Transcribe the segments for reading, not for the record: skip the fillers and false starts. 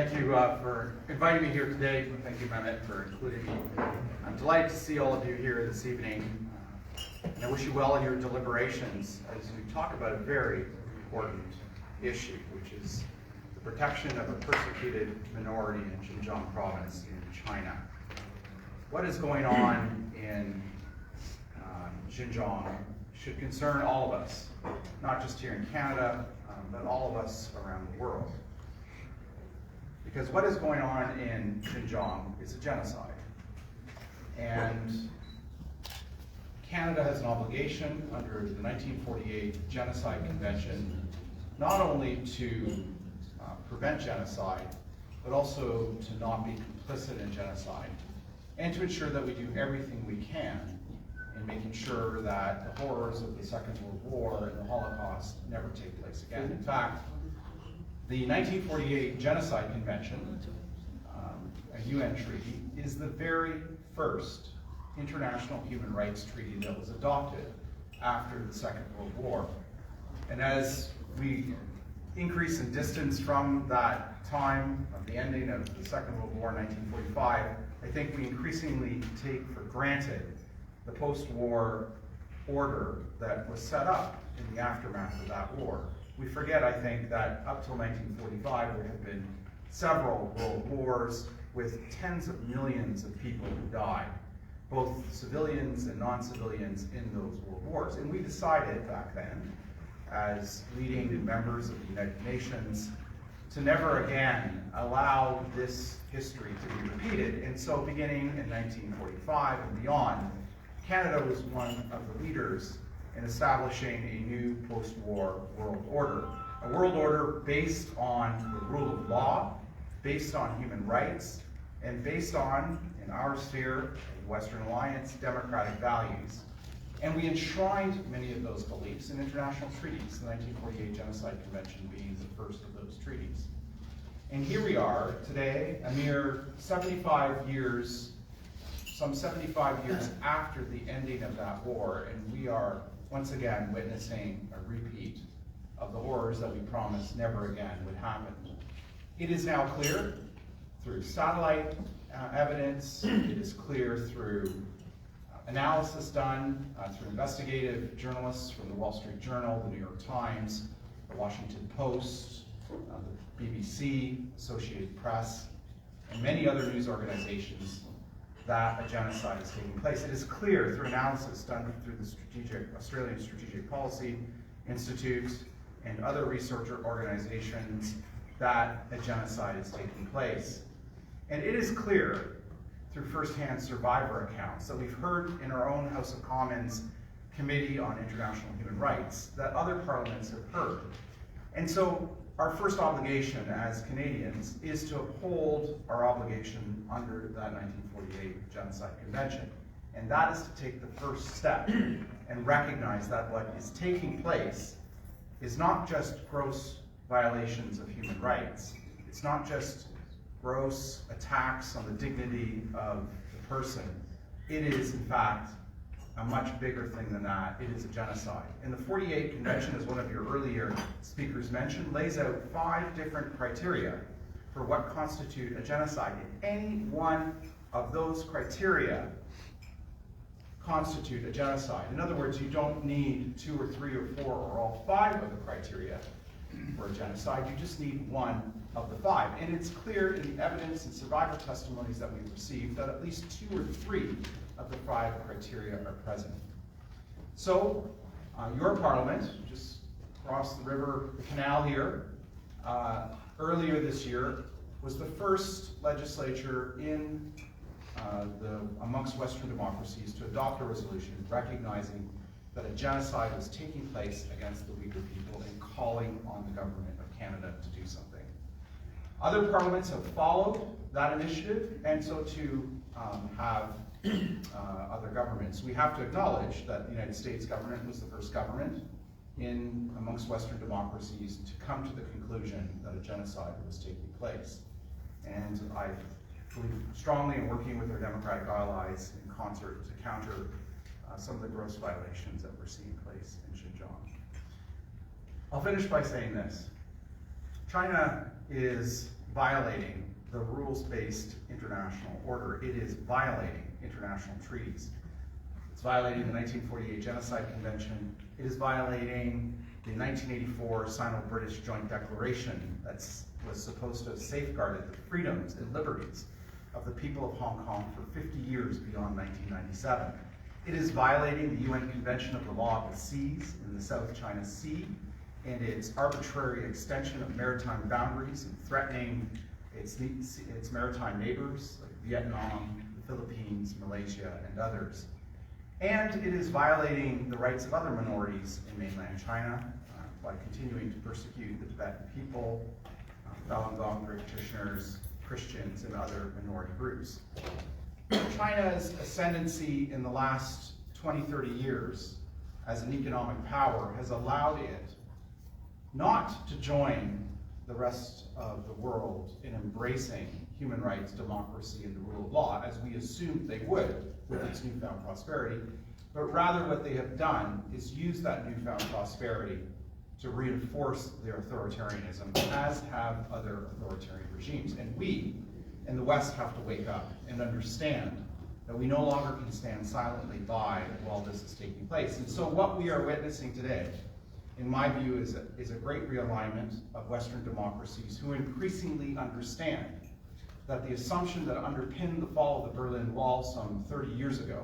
Thank you for inviting me here today. Thank you, Mehmet, for including me. I'm delighted to see all of you here this evening. And I wish you well in your deliberations as we talk about a very important issue, which is the protection of a persecuted minority in Xinjiang province in China. What is going on in Xinjiang should concern all of us, not just here in Canada, but all of us around the world. Because what is going on in Xinjiang is a genocide. And Canada has an obligation under the 1948 Genocide Convention not only to prevent genocide, but also to not be complicit in genocide, and to ensure that we do everything we can in making sure that the horrors of the Second World War and the Holocaust never take place again. In fact, the 1948 Genocide Convention, a UN treaty, is the very first international human rights treaty that was adopted after the Second World War. And as we increase in distance from that time of the ending of the Second World War in 1945, I think we increasingly take for granted the post-war order that was set up in the aftermath of that war. We forget, I think, that up till 1945 there have been several world wars with tens of millions of people who died, both civilians and non-civilians in those world wars. And we decided back then, as leading members of the United Nations, to never again allow this history to be repeated. And so beginning in 1945 and beyond, Canada was one of the leaders in establishing a new post-war world order. A world order based on the rule of law, based on human rights, and based on, in our sphere, the Western Alliance, democratic values. And we enshrined many of those beliefs in international treaties, the 1948 Genocide Convention being the first of those treaties. And here we are today, a mere 75 years after the ending of that war, and we are once again witnessing a repeat of the horrors that we promised never again would happen. It is now clear through satellite evidence, it is clear through analysis done through investigative journalists from the Wall Street Journal, the New York Times, the Washington Post, the BBC, Associated Press, and many other news organizations that a genocide is taking place. It is clear through analysis done through the Australian Strategic Policy Institute and other researcher organizations that a genocide is taking place. And it is clear through first-hand survivor accounts that we've heard in our own House of Commons Committee on International Human Rights that other parliaments have heard. And so our first obligation as Canadians is to uphold our obligation under that 1948 Genocide Convention. And that is to take the first step and recognize that what is taking place is not just gross violations of human rights. It's not just gross attacks on the dignity of the person. It is, in fact, a much bigger thing than that. It is a genocide. And the 48 Convention, as one of your earlier speakers mentioned, lays out 5 different criteria for what constitute a genocide. And any one of those criteria constitute a genocide. In other words, you don't need 2 or 3 or 4 or all 5 of the criteria for a genocide. You just need one of the 5. And it's clear in the evidence and survivor testimonies that we've received that at least 2 or 3 of the 5 criteria are present. So, your parliament, just across the river, the canal here, earlier this year, was the first legislature in amongst Western democracies to adopt a resolution recognizing that a genocide was taking place against the Uyghur people and calling on the government of Canada to do something. Other parliaments have followed that initiative, and so too have other governments. We have to acknowledge that the United States government was the first government amongst Western democracies to come to the conclusion that a genocide was taking place. And I believe strongly in working with our democratic allies in concert to counter some of the gross violations that we're seeing place in Xinjiang. I'll finish by saying this. China is violating the rules-based international order. It is violating international treaties. It's violating the 1948 Genocide Convention. It is violating the 1984 Sino-British Joint Declaration that was supposed to have safeguarded the freedoms and liberties of the people of Hong Kong for 50 years beyond 1997. It is violating the UN Convention of the Law of the Seas in the South China Sea and its arbitrary extension of maritime boundaries and threatening its maritime neighbors like Vietnam, the Philippines, Malaysia, and others. And it is violating the rights of other minorities in mainland China by continuing to persecute the Tibetan people, Falun Gong practitioners, Christians, and other minority groups. China's ascendancy in the last 20, 30 years as an economic power has allowed it not to join the rest of the world in embracing human rights, democracy, and the rule of law, as we assumed they would with its newfound prosperity, but rather what they have done is use that newfound prosperity to reinforce their authoritarianism, as have other authoritarian regimes. And we in the West have to wake up and understand that we no longer can stand silently by while this is taking place. And so what we are witnessing today, in my view, is a great realignment of Western democracies who increasingly understand that the assumption that underpinned the fall of the Berlin Wall some 30 years ago,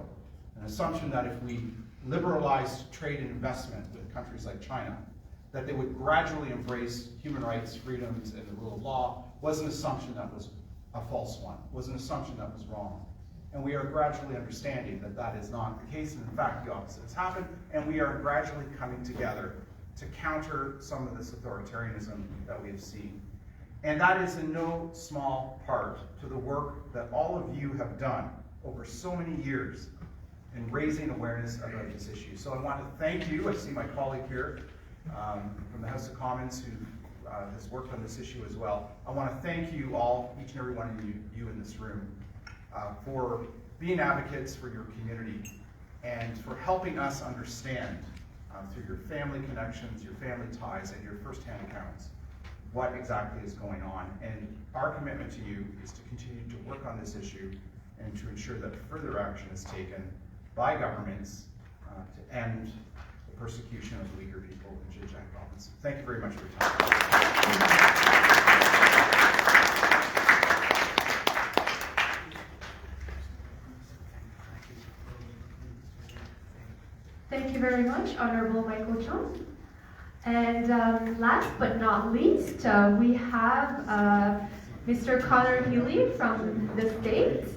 an assumption that if we liberalized trade and investment with countries like China, that they would gradually embrace human rights, freedoms, and the rule of law, was an assumption that was a false one, was an assumption that was wrong. And we are gradually understanding that that is not the case, and in fact the opposite has happened, and we are gradually coming together to counter some of this authoritarianism that we have seen. And that is in no small part to the work that all of you have done over so many years in raising awareness about this issue. So I want to thank you. I see my colleague here from the House of Commons who has worked on this issue as well. I want to thank you all, each and every one of you in this room, for being advocates for your community and for helping us understand through your family connections, your family ties, and your firsthand accounts what exactly is going on. And our commitment to you is to continue to work on this issue and to ensure that further action is taken by governments to end the persecution of the Uyghur people in Xinjiang province. Thank you very much for your time. Thank you very much, Honorable Michael Chung. And last but not least, we have Mr. Connor Healy from the States.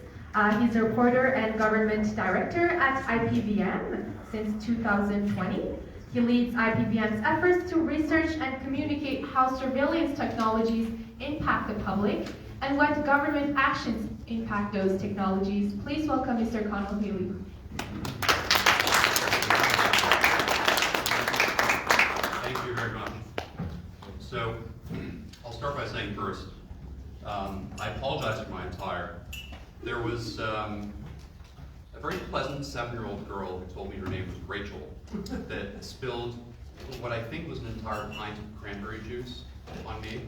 He's a reporter and government director at IPVM since 2020. He leads IPVM's efforts to research and communicate how surveillance technologies impact the public and what government actions impact those technologies. Please welcome Mr. Connor Healy. Thank you very much. So, I'll start by saying first, I apologize for my attire. There was a very pleasant 7-year-old girl who told me her name was Rachel that spilled what I think was an entire pint of cranberry juice on me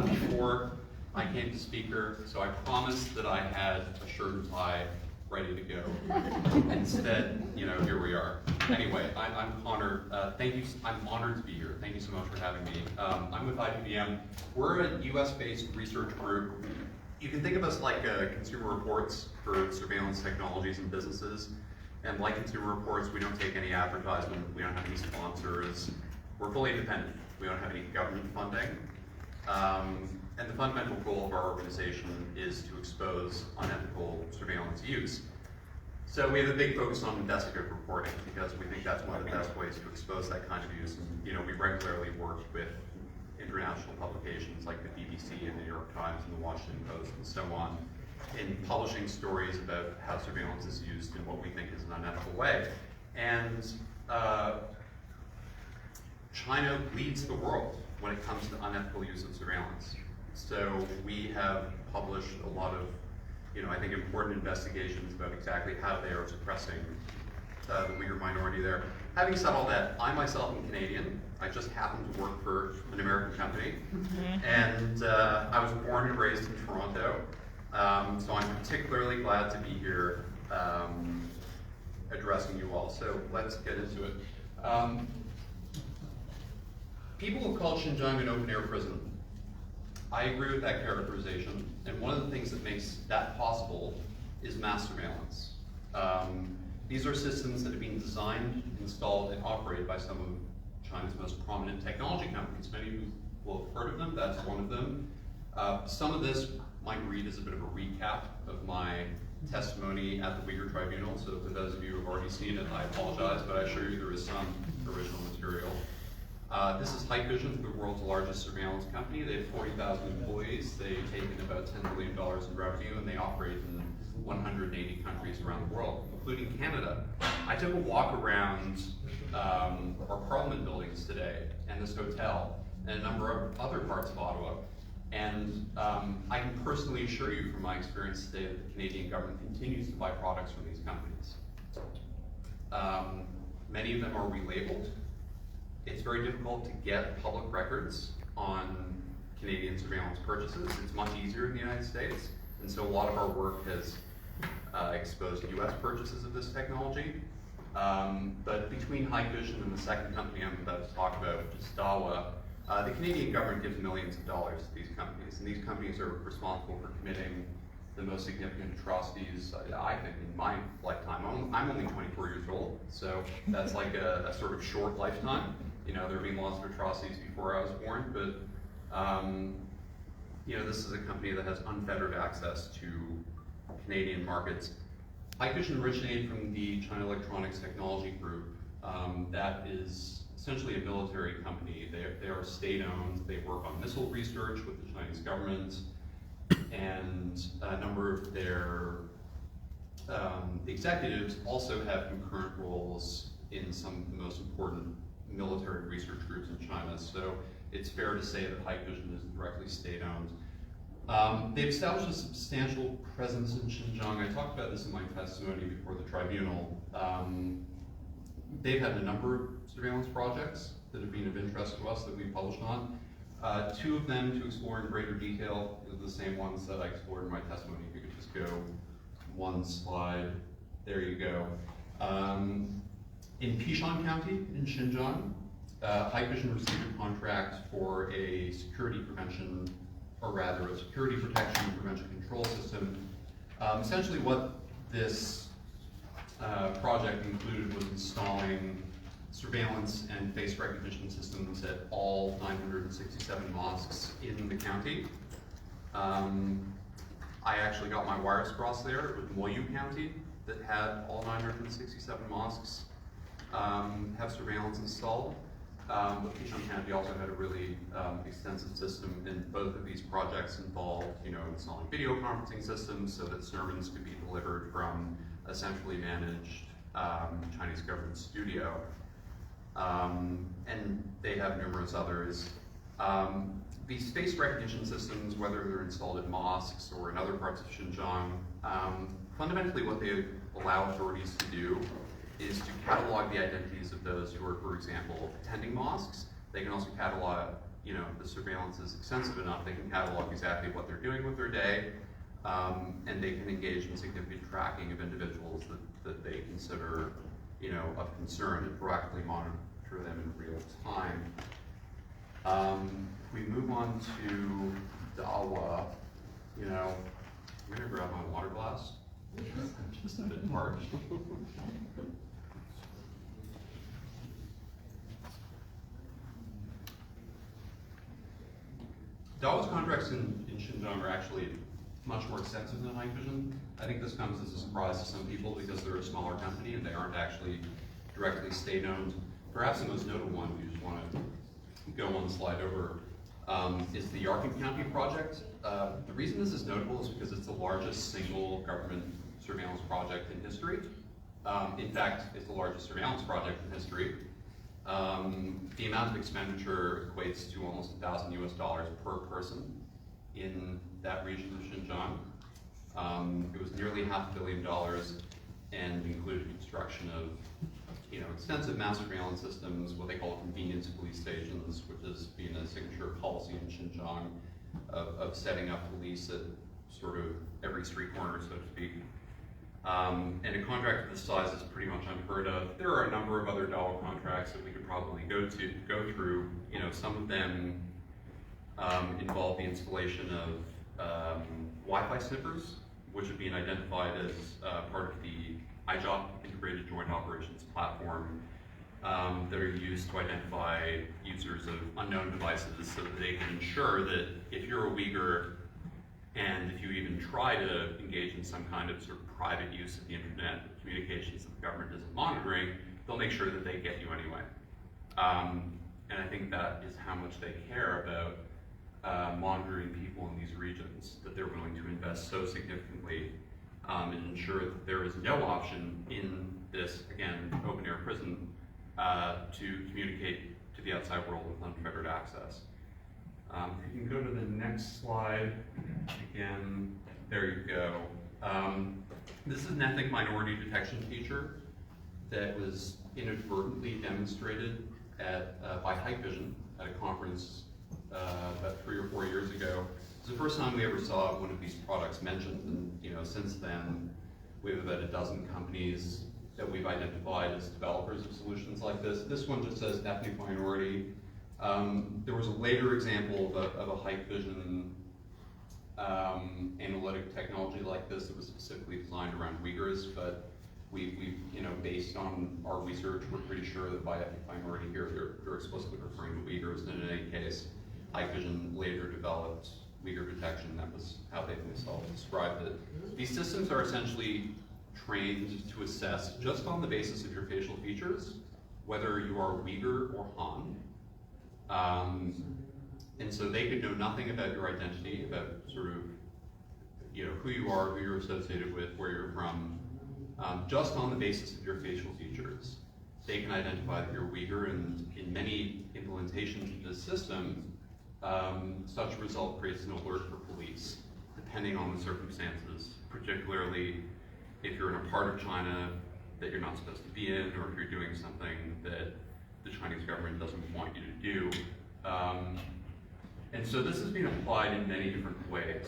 before I came to speak her. So I promised that I had a shirt and tie ready to go. Instead, here we are. Anyway, I'm Connor. Thank you. I'm honored to be here. Thank you so much for having me. I'm with IPVM. We're a US-based research group. You can think of us like Consumer Reports for surveillance technologies and businesses. And like Consumer Reports, we don't take any advertisement. We don't have any sponsors. We're fully independent. We don't have any government funding. And the fundamental goal of our organization is to expose unethical surveillance use. So we have a big focus on investigative reporting because we think that's one of the best ways to expose that kind of use. And we regularly work with international publications like the BBC and the New York Times and the Washington Post and so on in publishing stories about how surveillance is used in what we think is an unethical way. And China leads the world when it comes to unethical use of surveillance. So we have published a lot of, I think important investigations about exactly how they are suppressing the Uyghur minority there. Having said all that, I myself am Canadian. I just happen to work for an American company. And I was born and raised in Toronto. So I'm particularly glad to be here addressing you all. So let's get into it. People have called Xinjiang an open-air prison. I agree with that characterization, and one of the things that makes that possible is mass surveillance. These are systems that have been designed, installed, and operated by some of China's most prominent technology companies. Many of you will have heard of them, that's one of them. Some of this might read as a bit of a recap of my testimony at the Uyghur Tribunal, so for those of you who have already seen it, I apologize, but I assure you there is some original material. This is Hikvision, the world's largest surveillance company. They have 40,000 employees. They've taken about $10 billion in revenue, and they operate in 180 countries around the world, including Canada. I took a walk around our Parliament buildings today, and this hotel, and a number of other parts of Ottawa. And I can personally assure you from my experience today that the Canadian government continues to buy products from these companies. Many of them are relabeled. It's very difficult to get public records on Canadian surveillance purchases. It's much easier in the United States. And so a lot of our work has exposed US purchases of this technology. But between Hikvision and the second company I'm about to talk about, which is Dawa, the Canadian government gives millions of dollars to these companies. And these companies are responsible for committing the most significant atrocities, I think, in my lifetime. I'm only 24 years old, so that's like a sort of short lifetime. You know, there have been lots of atrocities before I was born, but you know, this is a company that has unfettered access to Canadian markets. Hikvision originated from the China Electronics Technology Group. That is essentially a military company. They are state-owned. They work on missile research with the Chinese government, and a number of their executives also have concurrent roles in some of the most important military research groups in China. So it's fair to say that Hikvision is directly state-owned. They've established a substantial presence in Xinjiang. I talked about this in my testimony before the tribunal. They've had a number of surveillance projects that have been of interest to us that we've published on. Two of them to explore in greater detail are the same ones that I explored in my testimony. If you could just go one slide. There you go. In Pishan County in Xinjiang, Hikvision received a contract for a security prevention, or rather a security protection and prevention control system. Essentially what this project included was installing surveillance and face recognition systems at all 967 mosques in the county. I actually got my wires crossed there. It was Moyu County that had all 967 mosques have surveillance installed. But Pishan County also had a really extensive system, and both of these projects involved, you know, installing video conferencing systems so that sermons could be delivered from a centrally managed Chinese government studio. And they have numerous others. These face recognition systems, whether they're installed in mosques or in other parts of Xinjiang, fundamentally what they allow authorities to do is to catalog the identities of those who are, for example, attending mosques. They can also catalog, you know, the surveillance is extensive enough, they can catalog exactly what they're doing with their day, and they can engage in significant tracking of individuals that they consider, you know, of concern, and proactively monitor them in real time. If we move on to Dawa, you know, I'm gonna grab my water glass. I'm just a bit parched. Dawa's contracts in Xinjiang are actually much more extensive than Hikvision. I think this comes as a surprise to some people because they're a smaller company and they aren't actually directly state-owned. Perhaps the most notable one, if you just want to go one slide over, is the Yarkon County project. The reason this is notable is because it's the largest single government surveillance project in history. In fact, it's the largest surveillance project in history. The amount of expenditure equates to almost $1,000 US per person in that region of Xinjiang. It was nearly $500 million. and included construction of extensive mass surveillance systems, what they call convenience police stations, which has been a signature policy in Xinjiang of setting up police at sort of every street corner, so to speak. And a contract of this size is pretty much unheard of. There are a number of other dollar contracts that we could probably go through. Some of them involve the installation of Wi-Fi sniffers, which have been identified as part of the IJOP, Integrated Joint Operations Platform, that are used to identify users of unknown devices so that they can ensure that if you're a Uyghur and if you even try to engage in some kind of sort of private use of the internet communications that the government isn't monitoring, they'll make sure that they get you anyway. And I think that is how much they care about monitoring people in these regions, that they're willing to invest so significantly and ensure that there is no option in this, again, open air prison to communicate to the outside world with unfettered access. If you can go to the next slide, again, there you go. This is an ethnic minority detection feature that was inadvertently demonstrated by Hike Vision at a conference about 3 or 4 years ago. It's the first time we ever saw one of these products mentioned, and since then we have about a dozen companies that we've identified as developers of solutions like this. This one just says ethnic minority. There was a later example of a Hike Vision analytic technology like this that was specifically designed around Uyghurs, but we based on our research, we're pretty sure that by ethnic minority here, they're explicitly referring to Uyghurs, and in any case, Hike Vision later developed Uyghur detection. That was how they themselves described it. These systems are essentially trained to assess, just on the basis of your facial features, whether you are Uyghur or Han. And so they could know nothing about your identity, about sort of, who you are, who you're associated with, where you're from, just on the basis of your facial features. They can identify that you're Uyghur, and in many implementations of this system, such a result creates an alert for police, depending on the circumstances, particularly if you're in a part of China that you're not supposed to be in, or if you're doing something that the Chinese government doesn't want you to do. And so this has been applied in many different ways.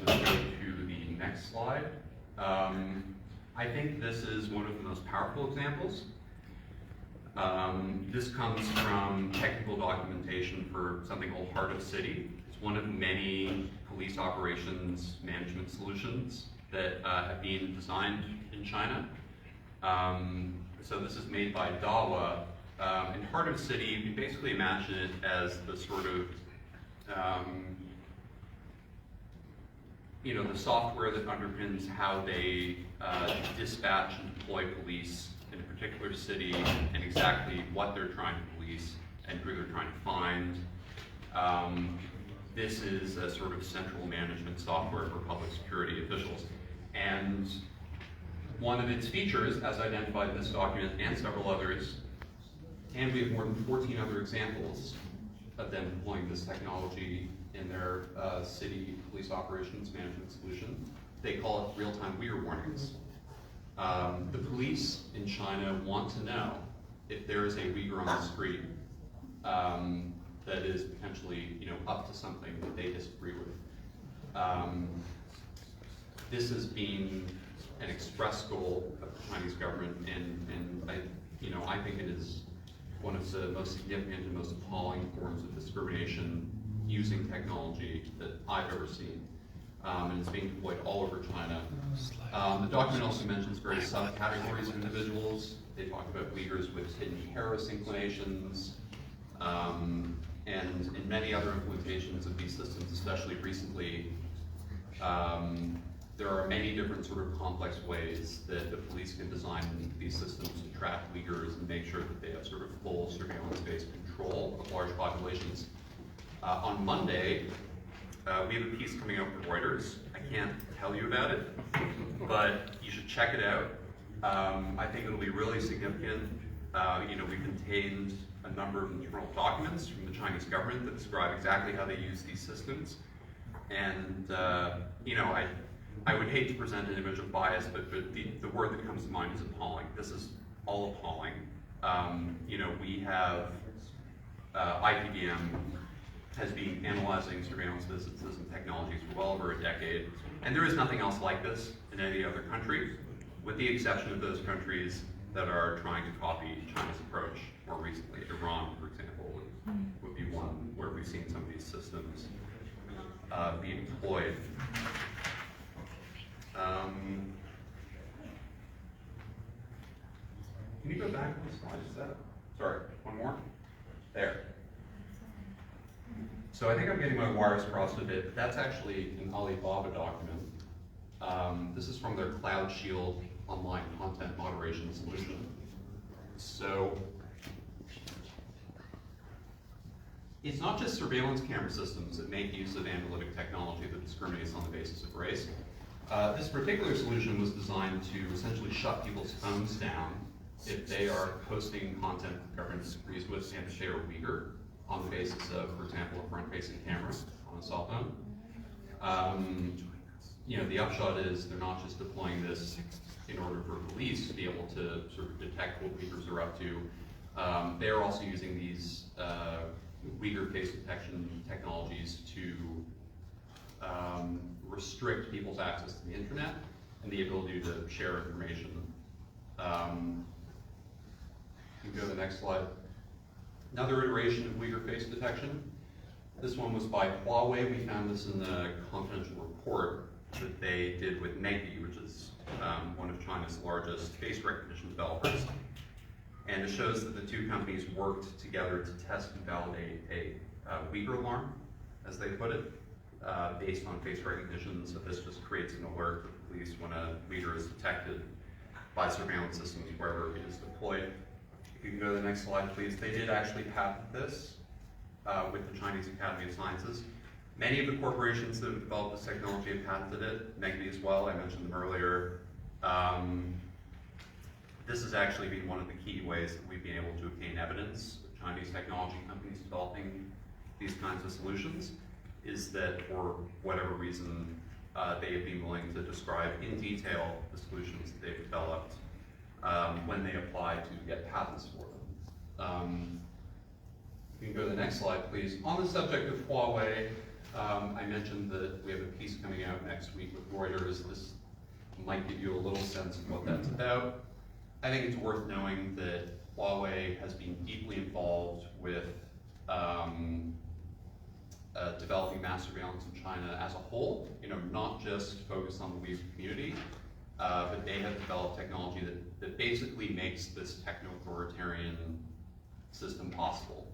Let's go to the next slide. I think this is one of the most powerful examples. This comes from technical documentation for something called Heart of City. It's one of many police operations management solutions that have been designed in China. So this is made by Dawa. In Heart of City, you can basically imagine it as the sort of, the software that underpins how they dispatch and deploy police in a particular city, and exactly what they're trying to police and who they're trying to find. This is a sort of central management software for public security officials. And one of its features, as identified in this document and several others, and we have more than 14 other examples of them deploying this technology in their city police operations management solution. They call it real-time Uyghur warnings. The police in China want to know if there is a Uyghur on the street that is potentially, up to something that they disagree with. This has been an express goal of the Chinese government, and I think it is one of the most significant and most appalling forms of discrimination using technology that I've ever seen. And it's being deployed all over China. The document also mentions various subcategories of individuals. They talk about Uyghurs with hidden terrorist inclinations, and in many other implementations of these systems, especially recently, there are many different sort of complex ways that the police can design these systems to track Uyghurs and make sure that they have sort of full surveillance-based control of large populations. On Monday, we have a piece coming out for Reuters. I can't tell you about it, but you should check it out. I think it'll be really significant. We contained a number of internal documents from the Chinese government that describe exactly how they use these systems. And, I would hate to present an image of bias, but the word that comes to mind is appalling. This is all appalling. We have IPVM has been analyzing surveillance businesses and technologies for well over a decade, and there is nothing else like this in any other country, with the exception of those countries that are trying to copy China's approach more recently. Iran, for example, would be one where we've seen some of these systems being deployed. Can you go back one slide? Is that? Sorry, one more? There. So I think I'm getting my wires crossed a bit, but that's actually an Alibaba document. This is from their Cloud Shield online content moderation solution. So it's not just surveillance camera systems that make use of analytic technology that discriminates on the basis of race. This particular solution was designed to essentially shut people's phones down if they are posting content the government disagrees with and if they are Uyghur on the basis of, for example, a front-facing camera on a cell phone. The upshot is they're not just deploying this in order for police to be able to sort of detect what Uyghurs are up to. They are also using these Uyghur face detection technologies to restrict people's access to the internet and the ability to share information. You can go to the next slide. Another iteration of Uyghur face detection. This one was by Huawei. We found this in the confidential report that they did with Megvii, which is one of China's largest face recognition developers. And it shows that the two companies worked together to test and validate a Uyghur alarm, as they put it, based on face recognition. So this just creates an alert to the police when a Uyghur is detected by surveillance systems wherever it is deployed. If you can go to the next slide, please. They did actually patent this with the Chinese Academy of Sciences. Many of the corporations that have developed this technology have patented it, Megvii as well, I mentioned them earlier. This has actually been one of the key ways that we've been able to obtain evidence of Chinese technology companies developing these kinds of solutions, is that for whatever reason, they have been willing to describe in detail the solutions that they've developed when they apply to get patents for them. You can go to the next slide, please. On the subject of Huawei, I mentioned that we have a piece coming out next week with Reuters. This might give you a little sense of what that's about. I think it's worth knowing that Huawei has been deeply involved with developing mass surveillance in China as a whole, not just focused on the Uyghur community, but they have developed technology that basically makes this techno-authoritarian system possible.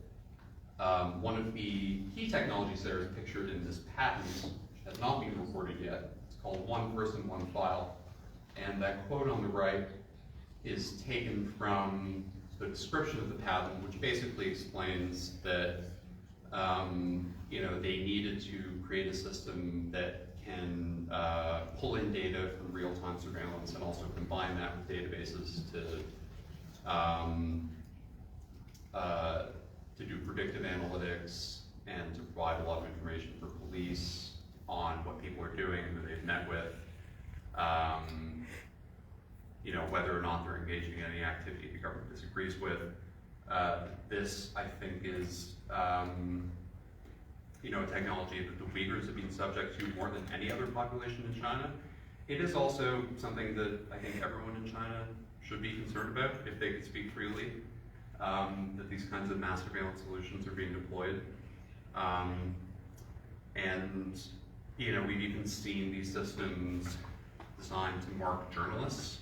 One of the key technologies there is pictured in this patent, which has not been reported yet. It's called One Person, One File. And that quote on the right is taken from the description of the patent, which basically explains that they needed to create a system that can pull in data from real-time surveillance and also combine that with databases to do predictive analytics and to provide a lot of information for police on what people are doing, who they've met with, whether or not they're engaging in any activity the government disagrees with. This, I think, is a technology that the Uyghurs have been subject to more than any other population in China. It is also something that I think everyone in China should be concerned about, if they could speak freely, that these kinds of mass surveillance solutions are being deployed. We've even seen these systems designed to mark journalists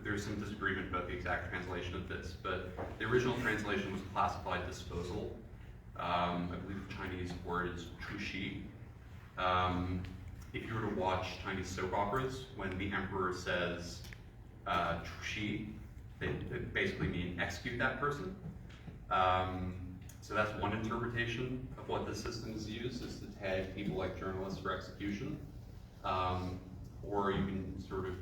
there's some disagreement about the exact translation of this, but the original translation was classified disposal. I believe the Chinese word is chuxi. If you were to watch Chinese soap operas, when the emperor says chuxi, they basically mean execute that person. So that's one interpretation of what the system is used, is to tag people like journalists for execution. Or you can sort of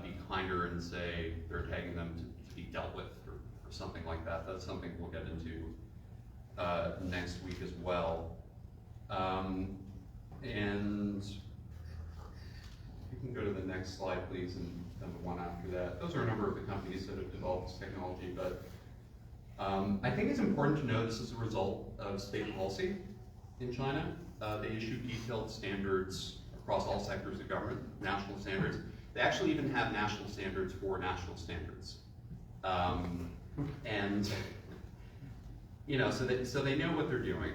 be kinder and say they're tagging them to be dealt with or something like that. That's something we'll get into next week as well. And you can go to the next slide, please, and then the one after that. Those are a number of the companies that have developed this technology, but I think it's important to know this is a result of state policy in China. They issue detailed standards across all sectors of government, national standards. They actually even have national standards for national standards. And you know, so they know what they're doing.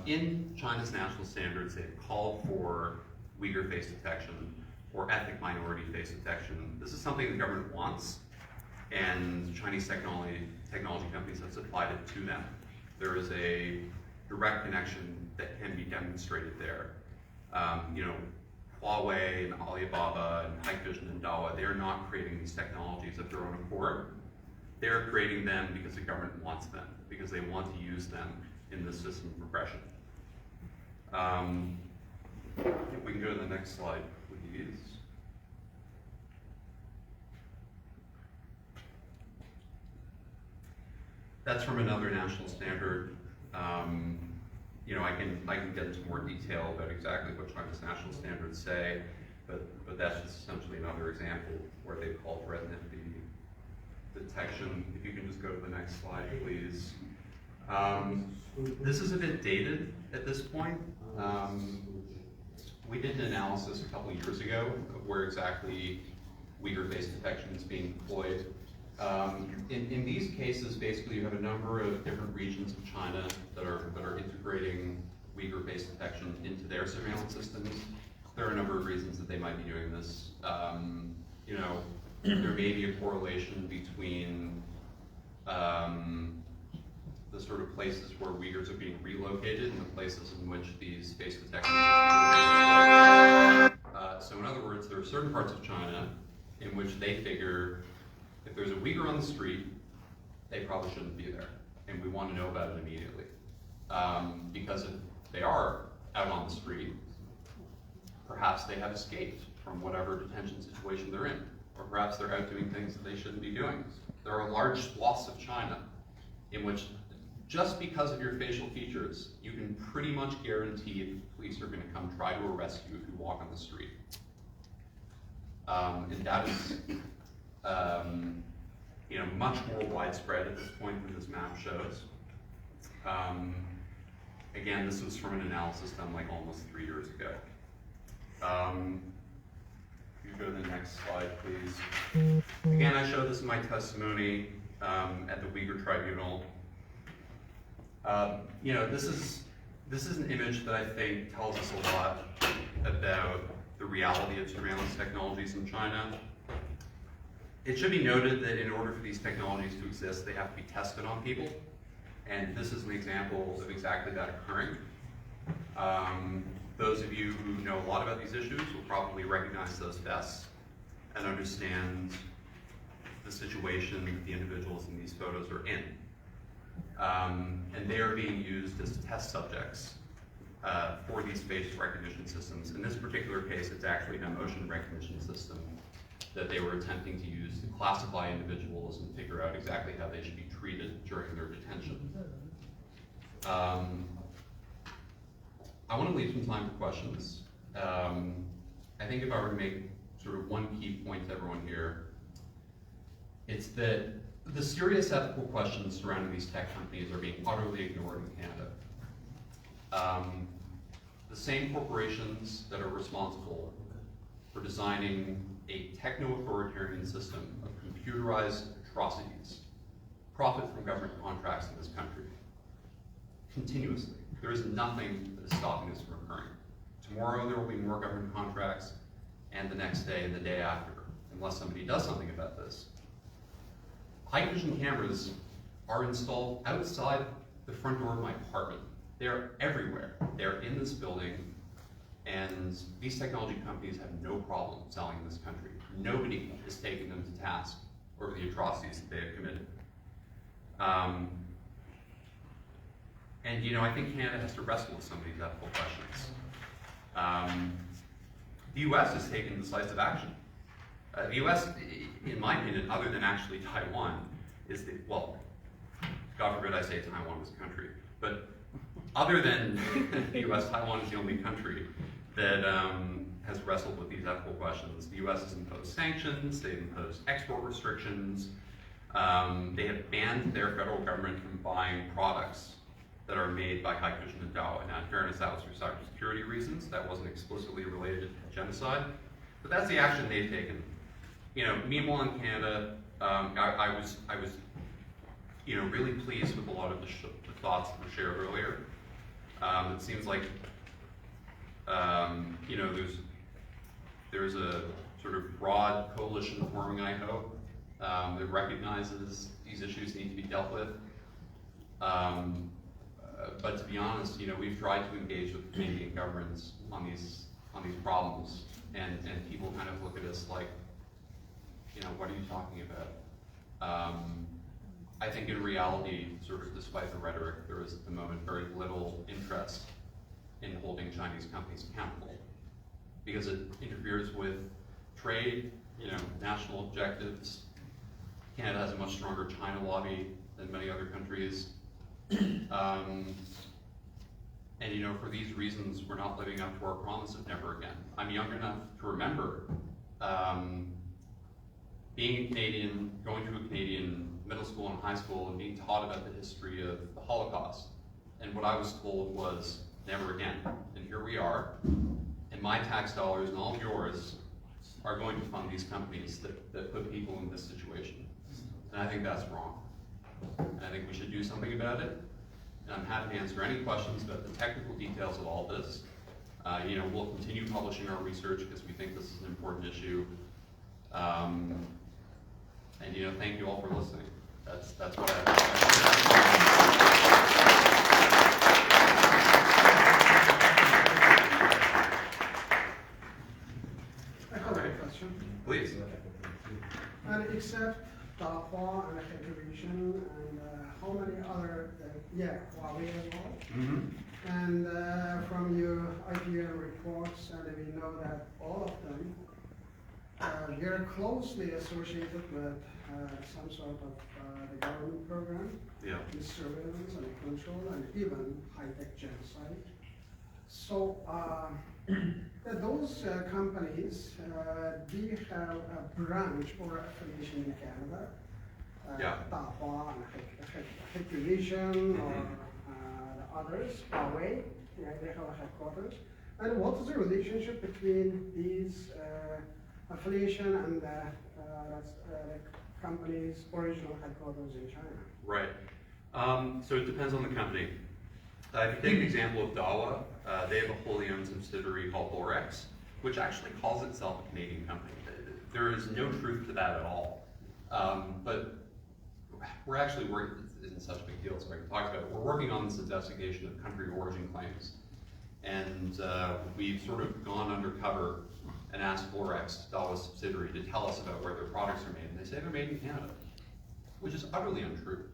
In China's national standards, they've called for Uyghur face detection or ethnic minority face detection. This is something the government wants, and Chinese technology companies have supplied it to them. There is a direct connection that can be demonstrated there. You know, Huawei and Alibaba and Hikvision and Dahua, they're not creating these technologies of their own accord. They're creating them because the government wants them, because they want to use them in the system of repression. If we can go to the next slide, please. That's from another national standard. You know, I can get into more detail about exactly what China's national standards say, but that's just essentially another example where they call for ethnicity detection. If you can just go to the next slide, please. This is a bit dated at this point. We did an analysis a couple years ago of where exactly Uyghur face detection is being deployed. In these cases, basically, you have a number of different regions of China that are integrating Uyghur face detection into their surveillance systems. There are a number of reasons that they might be doing this. You know, there may be a correlation between the sort of places where Uyghurs are being relocated and the places in which these face detection systems are being deployed. So in other words, there are certain parts of China in which they figure if there's a Uyghur on the street, they probably shouldn't be there, and we want to know about it immediately. Because if they are out on the street, perhaps they have escaped from whatever detention situation they're in, or perhaps they're out doing things that they shouldn't be doing. There are large swaths of China in which, just because of your facial features, you can pretty much guarantee the police are going to come try to arrest you if you walk on the street. And that is you know, much more widespread at this point than this map shows. Again, this was from an analysis done like almost 3 years ago. If you go to the next slide, please. Again, I showed this in my testimony at the Uyghur Tribunal. You know, this is an image that I think tells us a lot about the reality of surveillance technologies in China. It should be noted that in order for these technologies to exist, they have to be tested on people. And this is an example of exactly that occurring. Those of you who know a lot about these issues will probably recognize those vests and understand the situation that the individuals in these photos are in. And they are being used as test subjects for these face recognition systems. In this particular case, it's actually an emotion recognition system that they were attempting to use to classify individuals and figure out exactly how they should be treated during their detention. I want to leave some time for questions. I think if I were to make sort of one key point to everyone here, it's that the serious ethical questions surrounding these tech companies are being utterly ignored in Canada. The same corporations that are responsible for designing a techno-authoritarian system of computerized atrocities profit from government contracts in this country continuously. There is nothing that is stopping this from occurring. Tomorrow there will be more government contracts, and the next day and the day after, unless somebody does something about this. Hikvision cameras are installed outside the front door of my apartment. They're everywhere. They're in this building, and these technology companies have no problem selling in this country. Nobody is taking them to task over the atrocities that they have committed. And you know, I think Canada has to wrestle with some of these ethical questions. The US has taken decisive action. The US, in my opinion, other than actually Taiwan, is the, well, God forbid I say Taiwan was a country, but other than the US, Taiwan is the only country that has wrestled with these ethical questions. The US has imposed sanctions, they've imposed export restrictions, they have banned their federal government from buying products that are made by Hikvision and Dawa. Now, in fairness, that was for cybersecurity reasons. That wasn't explicitly related to genocide, but that's the action they've taken. You know, meanwhile in Canada, I was really pleased with a lot of the thoughts that were shared earlier. It seems like, there's a sort of broad coalition forming, I hope, that recognizes these issues need to be dealt with. But to be honest, we've tried to engage with Canadian governments on these problems, and people kind of look at us like, what are you talking about? I think in reality, sort of despite the rhetoric, there is at the moment very little interest in holding Chinese companies accountable, because it interferes with trade, national objectives. Canada has a much stronger China lobby than many other countries. And for these reasons, we're not living up to our promise of never again. I'm young enough to remember being a Canadian, going to a Canadian middle school and high school and being taught about the history of the Holocaust. And what I was told was, never again. And here we are, and my tax dollars and all of yours are going to fund these companies that put people in this situation. And I think that's wrong. And I think we should do something about it. And I'm happy to answer any questions about the technical details of all this. We'll continue publishing our research because we think this is an important issue. And thank you all for listening. That's what I have to I have a question. Please. And except Dahua and Hikvision and how many other, Huawei as well. Mm-hmm. And from your IPL reports, and we know that all of them very closely associated with some sort of the government program, Yeah. with surveillance and control, and even high-tech genocide. So those companies, do you have a branch or affiliation in Canada? Yeah. Dahua and Hikvision or the others, Huawei, they have a headquarters. And what is the relationship between these affiliation and the company's original headquarters in China? Right. So it depends on the company. If you take the example of Dawa, they have a wholly owned subsidiary called Lorex, which actually calls itself a Canadian company. There is no truth to that at all. But we're actually working, this isn't such a big deal, so I can talk about it. We're working on this investigation of country of origin claims. And we've sort of gone undercover and asked Lorex, Dawa's subsidiary, to tell us about where their products are made. And they say they're made in Canada, which is utterly untrue.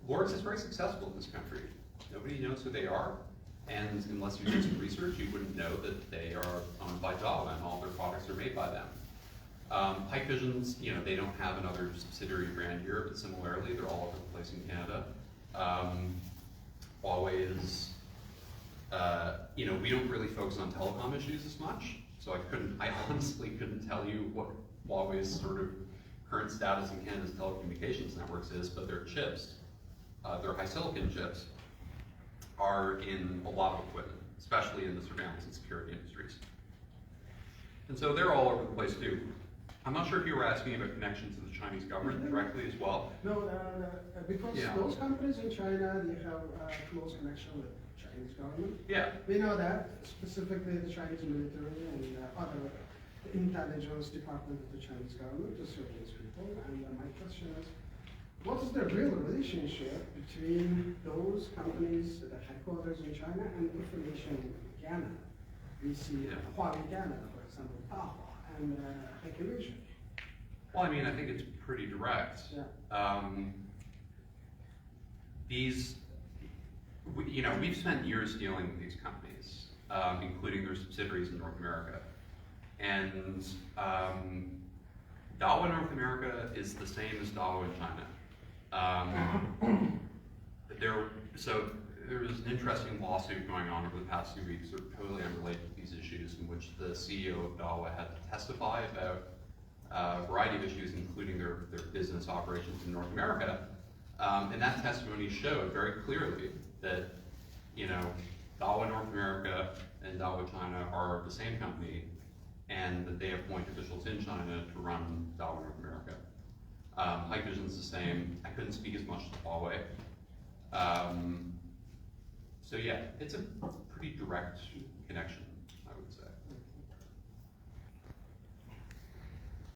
Lorex is very successful in this country. Nobody knows who they are. And unless you do some research, you wouldn't know that they are owned by Dawa and all their products are made by them. Hikvision's, they don't have another subsidiary brand here, but similarly, they're all over the place in Canada. Huawei is, we don't really focus on telecom issues as much, so I honestly couldn't tell you what Huawei's sort of current status in Canada's telecommunications networks is, but their chips, their high silicon chips, are in a lot of equipment, especially in the surveillance and security industries. And so they're all over the place too. I'm not sure if you were asking about connections to the Chinese government directly as well. No, because those companies in China, they have a close connection with Chinese government. Yeah. We know that, specifically the Chinese military and other intelligence department of the Chinese government to surveillance people. And my question is, what is the real relationship between those companies, the headquarters in China, and information in Canada? We see Huawei Canada, for example, Dahua, and Hikvision. Well, I mean, I think it's pretty direct. Yeah. We've spent years dealing with these companies, including their subsidiaries in North America. And Dawa North America is the same as Dawa in China. There was an interesting lawsuit going on over the past few weeks, sort of totally unrelated to these issues, in which the CEO of Dawa had to testify about a variety of issues, including their business operations in North America. And that testimony showed very clearly that, you know, Dawa North America and Dawa China are the same company, and that they appoint officials in China to run Dawa North America. Hikvision's the same. I couldn't speak as much to Huawei. So yeah, it's a pretty direct connection, I would say.